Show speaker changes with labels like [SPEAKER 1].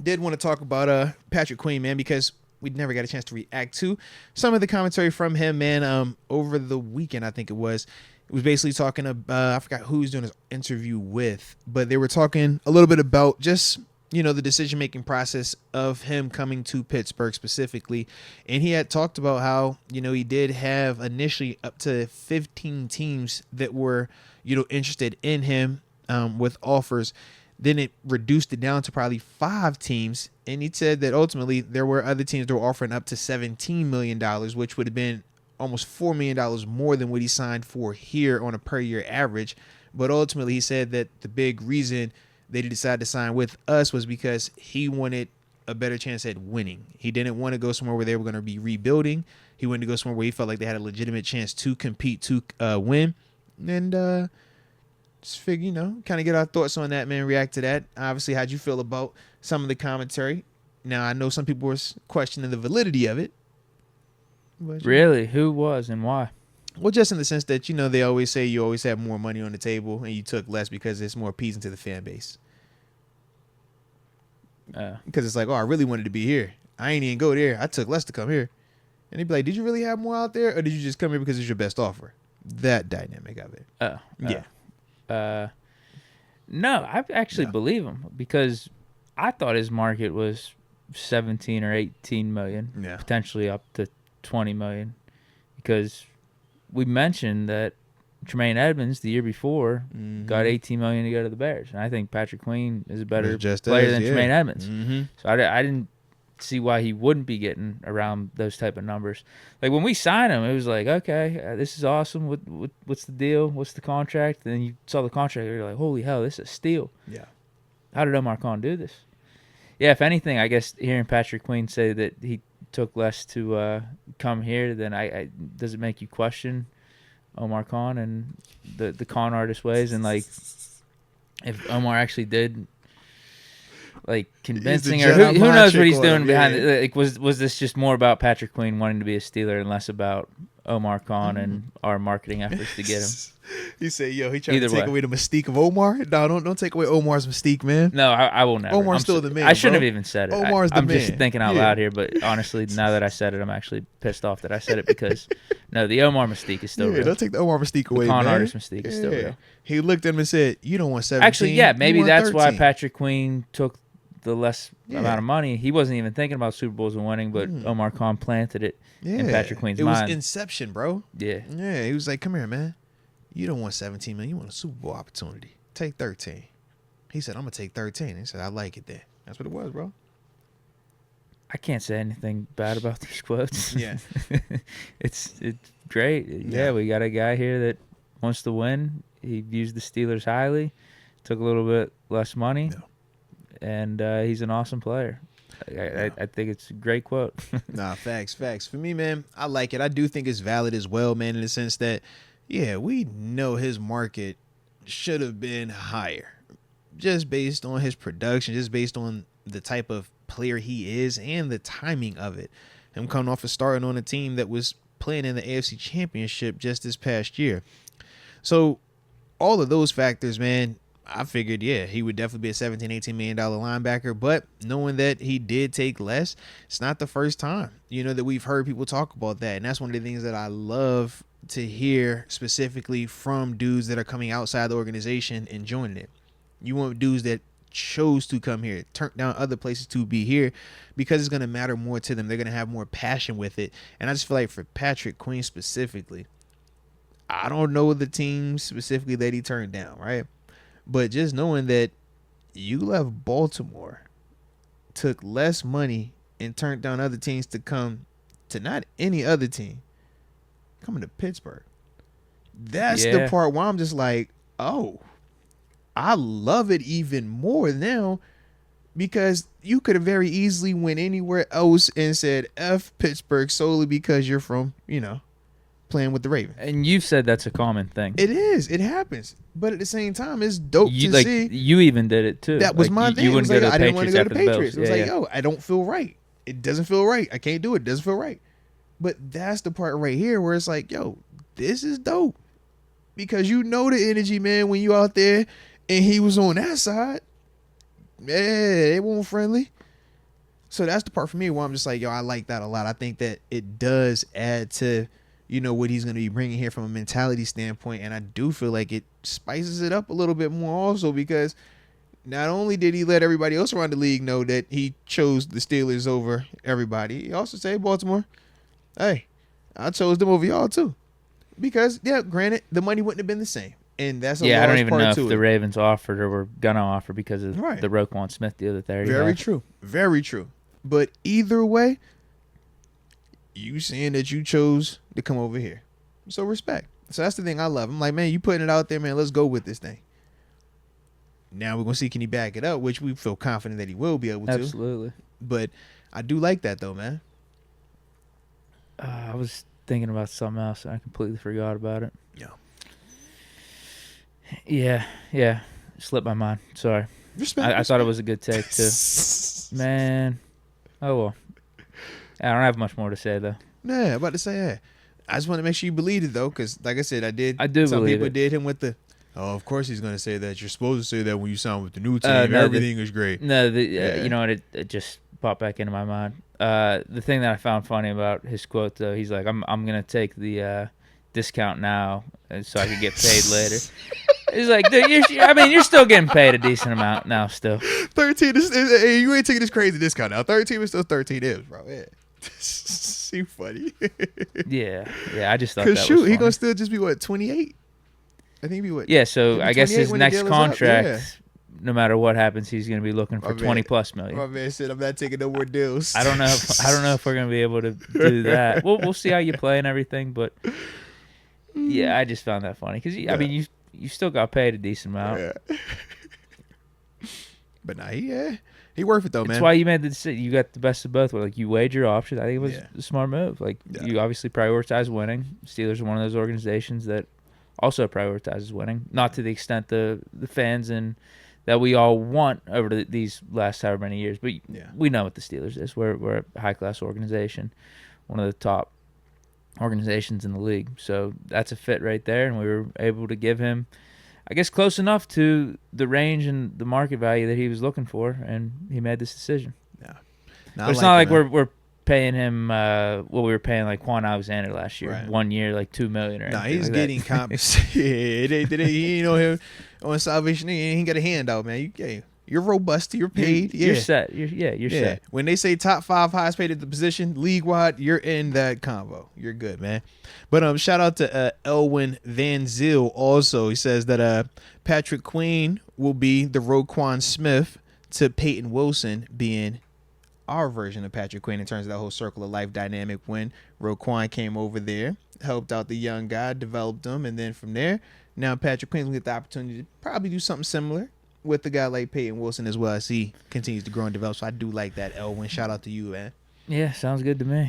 [SPEAKER 1] did want to talk about Patrick Queen, man, because we never got a chance to react to some of the commentary from him, man. Over the weekend, I think it was. It was basically talking about, I forgot who he was doing his interview with, but they were talking a little bit about just, the decision-making process of him coming to Pittsburgh specifically. And he had talked about how, he did have initially up to 15 teams that were, interested in him with offers. Then it reduced it down to probably 5 teams. And he said that ultimately there were other teams that were offering up to $17 million, which would have been almost $4 million more than what he signed for here on a per year average. But ultimately he said that the big reason that he decided to sign with us was because he wanted a better chance at winning. He didn't want to go somewhere where they were going to be rebuilding. He wanted to go somewhere where he felt like they had a legitimate chance to compete, to win. And just figure, kind of get our thoughts on that, man. React to that. Obviously, how'd you feel about some of the commentary? Now, I know some people were questioning the validity of it. But,
[SPEAKER 2] really? Who was and why?
[SPEAKER 1] Well, just in the sense that, they always say you always have more money on the table and you took less because it's more appeasing to the fan base. Because it's like, oh, I really wanted to be here. I ain't even go there. I took less to come here. And they'd be like, did you really have more out there? Or did you just come here because it's your best offer? That dynamic of it.
[SPEAKER 2] Yeah. No, I actually believe him because I thought his market was 17 or 18 million, potentially up to 20 million, because we mentioned that Tremaine Edmonds the year before got 18 million to go to the Bears, and I think Patrick Queen is a better player than Tremaine Edmonds. So I didn't see why he wouldn't be getting around those type of numbers. Like when we signed him, it was like, okay, this is awesome. What's the deal? What's the contract? And then you saw the contract, you're like, holy hell, this is a steal.
[SPEAKER 1] Yeah.
[SPEAKER 2] How did Omar Khan do this? Yeah, if anything, I guess hearing Patrick Queen say that he took less to come here, then I does it make you question Omar Khan and the con artist ways, and like if Omar actually did like convincing, or who knows what he's doing behind it? Like was this just more about Patrick Queen wanting to be a Steeler and less about Omar Khan and our marketing efforts to get him?
[SPEAKER 1] You say, yo, he trying to take away the mystique of Omar? No, don't take away Omar's mystique, man.
[SPEAKER 2] No, I will never.
[SPEAKER 1] Omar's still the man.
[SPEAKER 2] I shouldn't have even said it.
[SPEAKER 1] Omar's the man.
[SPEAKER 2] I'm just thinking out loud here, but honestly, now that I said it, I'm actually pissed off that I said it because no, the Omar mystique is still real.
[SPEAKER 1] Don't take the Omar mystique away,
[SPEAKER 2] the con
[SPEAKER 1] man.
[SPEAKER 2] artist mystique is still real.
[SPEAKER 1] He looked at him and said, "You don't want 17."
[SPEAKER 2] Actually, yeah, maybe that's
[SPEAKER 1] 13.
[SPEAKER 2] why Patrick Queen took the less amount of money. He wasn't even thinking about Super Bowls and winning, but Omar Khan planted it in Patrick Queen's mind.
[SPEAKER 1] It was inception, bro.
[SPEAKER 2] Yeah.
[SPEAKER 1] He was like, "Come here, man. You don't want 17 million. You want a Super Bowl opportunity. Take 13." He said, "I'm gonna take 13." He said, "I like it then." That's what it was, bro.
[SPEAKER 2] I can't say anything bad about these quotes.
[SPEAKER 1] Yeah.
[SPEAKER 2] It's great. Yeah, we got a guy here that wants to win. He views the Steelers highly. Took a little bit less money.
[SPEAKER 1] No.
[SPEAKER 2] And he's an awesome player. I think it's a great quote.
[SPEAKER 1] Nah, facts. For me, man, I like it. I do think it's valid as well, man, in the sense that, yeah, we know his market should have been higher. Just based on his production, just based on the type of player he is and the timing of it. Him coming off of starting on a team that was playing in the AFC Championship just this past year. So all of those factors, man, I figured, he would definitely be a $17, $18 million linebacker. But knowing that he did take less, it's not the first time, that we've heard people talk about that. And that's one of the things that I love to hear specifically from dudes that are coming outside the organization and joining it. You want dudes that chose to come here, turn down other places to be here because it's going to matter more to them. They're going to have more passion with it. And I just feel like for Patrick Queen specifically, I don't know the team specifically that he turned down, right? But just knowing that you left Baltimore, took less money, and turned down other teams to come to not any other team, coming to Pittsburgh. That's the part where I'm just like, oh, I love it even more now because you could have very easily went anywhere else and said F Pittsburgh solely because you're from, playing with the Ravens.
[SPEAKER 2] And you've said that's a common thing.
[SPEAKER 1] It is. It happens. But at the same time, it's dope to see.
[SPEAKER 2] You even did it too.
[SPEAKER 1] That was my thing.
[SPEAKER 2] You wouldn't go to the
[SPEAKER 1] I didn't want to go to the
[SPEAKER 2] Patriots.
[SPEAKER 1] Patriots. It was like, yo, I don't feel right. It doesn't feel right. I can't do it. It doesn't feel right. But that's the part right here where it's like, yo, this is dope. Because you know the energy, man, when you out there and he was on that side. Yeah, they weren't friendly. So that's the part for me where I'm just like, yo, I like that a lot. I think that it does add to, what he's going to be bringing here from a mentality standpoint. And I do feel like it spices it up a little bit more also because not only did he let everybody else around the league know that he chose the Steelers over everybody, he also said, Baltimore, hey, I chose them over y'all too. Because, yeah, granted, the money wouldn't have been the same. And that's a large part to it.
[SPEAKER 2] Yeah, I don't even know if the Ravens offered or were going to offer because of the Roquan Smith deal that they already
[SPEAKER 1] Very
[SPEAKER 2] had.
[SPEAKER 1] true. Very true. But either way, you saying that you chose to come over here. So respect. So that's the thing I love. I'm like, man, you putting it out there, man. Let's go with this thing. Now we're going to see can he back it up, which we feel confident that he will be able to.
[SPEAKER 2] Absolutely.
[SPEAKER 1] But I do like that, though, man.
[SPEAKER 2] I was thinking about something else. And I completely forgot about it. Yeah. Slipped my mind. Sorry. I thought it was a good take, too. Man. Oh, well. I don't have much more to say, though.
[SPEAKER 1] Nah, I'm about to say, yeah. I just want to make sure you believe it, though, because, like I said, I do some
[SPEAKER 2] believe
[SPEAKER 1] people
[SPEAKER 2] it.
[SPEAKER 1] did him with the, of course he's going to say that. You're supposed to say that when you sign with the new team. Everything is great.
[SPEAKER 2] No, you know what? It just popped back into my mind. The thing that I found funny about his quote, though, he's like, I'm going to take the discount now so I can get paid later. He's like, dude, you're still getting paid a decent amount now still.
[SPEAKER 1] 13 is you ain't taking this crazy discount now. 13 is still 13 is, bro. Yeah. Seem funny.
[SPEAKER 2] yeah, I just thought that was
[SPEAKER 1] funny. He gonna still just be what, 28? I think he be what?
[SPEAKER 2] Yeah, so I guess his next contract, no matter what happens, he's gonna be looking for 20+ million.
[SPEAKER 1] My man said, I'm not taking no more deals.
[SPEAKER 2] I don't know if we're gonna be able to do that. We'll see how you play and everything, but yeah, I just found that funny because I mean you still got paid a decent amount.
[SPEAKER 1] Yeah. But nah, he worth it though, man.
[SPEAKER 2] That's why you made the decision. You got the best of both. Like you weighed your options. I think it was a smart move. Like you obviously prioritize winning. Steelers are one of those organizations that also prioritizes winning, not to the extent the fans and that we all want over these last however many years. But we know what the Steelers is. We're a high class organization, one of the top organizations in the league. So that's a fit right there, and we were able to give him, I guess, close enough to the range and the market value that he was looking for, and he made this decision.
[SPEAKER 1] Yeah,
[SPEAKER 2] but it's not like we're paying him what we were paying like Quan Alexander last year, 1 year like $2 million. Or
[SPEAKER 1] he's
[SPEAKER 2] like
[SPEAKER 1] getting compensated. He know him on Salvation. He ain't got a handout, man. You're robust. You're paid.
[SPEAKER 2] You're set. You're set.
[SPEAKER 1] When they say top 5 highest paid at the position, league-wide, you're in that combo. You're good, man. But shout out to Elwin Van Zyl also. He says that Patrick Queen will be the Roquan Smith to Peyton Wilson being our version of Patrick Queen in terms of that whole circle of life dynamic when Roquan came over there, helped out the young guy, developed him, and then from there, now Patrick Queen will get the opportunity to probably do something similar with the guy like Peyton Wilson as well as he continues to grow and develop. So I do like that, Elwin. Shout out to you, man.
[SPEAKER 2] Yeah, sounds good to me.